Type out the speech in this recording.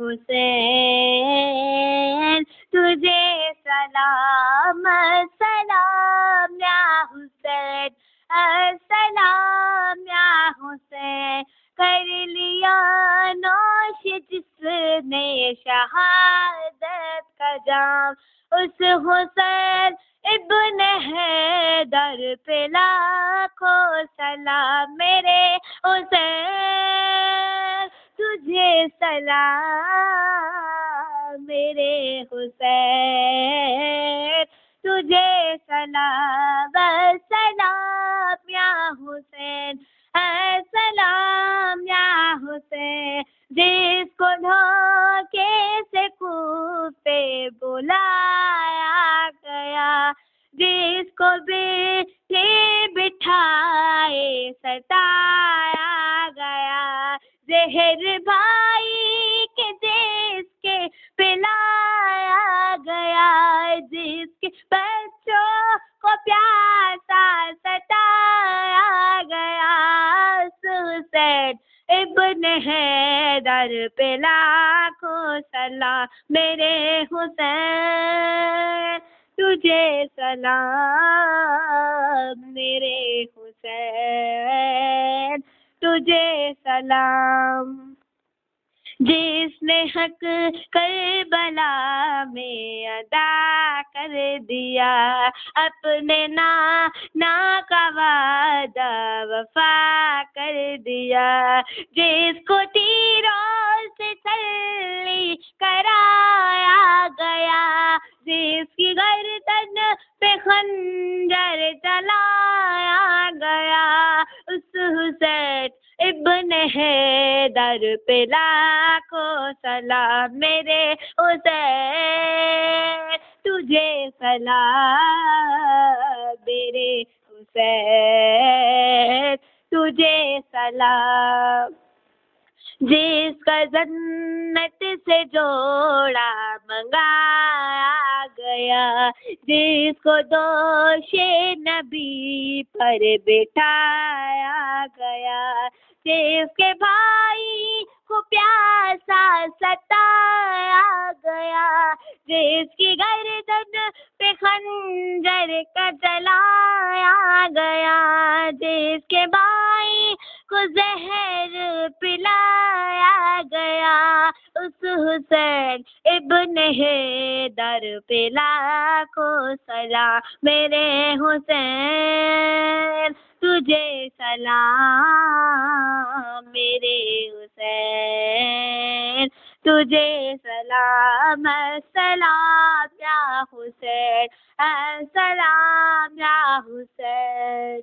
حسین، تجھے سلام سلام یا حسین، السلام یا حسین، کر لیا نوش جس نے شہادت کا جام، اس حسین ابن حیدر پہ لاکھوں سلام، میرے حسین تجھے سلام، میرے حسین تجھے سلام، السلام یا حسین، السلام یا حسین، جس کو دھوکے سے کوفے بلایا گیا، جس کو بیٹھے بٹھائے ستایا گیا، زہر بھائی کے جس کے پلایا گیا، جس کے بچوں کو پیاسا ستایا گیا، حسین ابن حیدر پہ لاکھوں سلام، میرے حسین تجھے سلام، میرے حسین تجھے سلام، جس نے حق کربلا میں ادا کر دیا، اپنے نانا کا وعدہ وفا کر دیا، جس کو تیروں سے تسلی کرایا گیا، جس کی گردن پہ خنجر چلایا گیا، اس حسین ابن حیدر پہ لاکھوں سلام، میرے حسین تجھے سلام، میرے حسین تجھے سلام، جس کا جنت سے جوڑا منگایا گیا، جس کو دوش نبی پر بٹھایا گیا، جس کے بھائی کو پیاسا ستایا گیا، جس کی گردن پہ خنجر کا چلایا گیا، جس کے بھائی کو زہر پلایا گیا، اس حسین ابن حیدر پہ لاکھوں سلام، میرے حسین تجھے سلام، میرے حسین تجھے سلام، السلام یا حسین، السلام یا حسین۔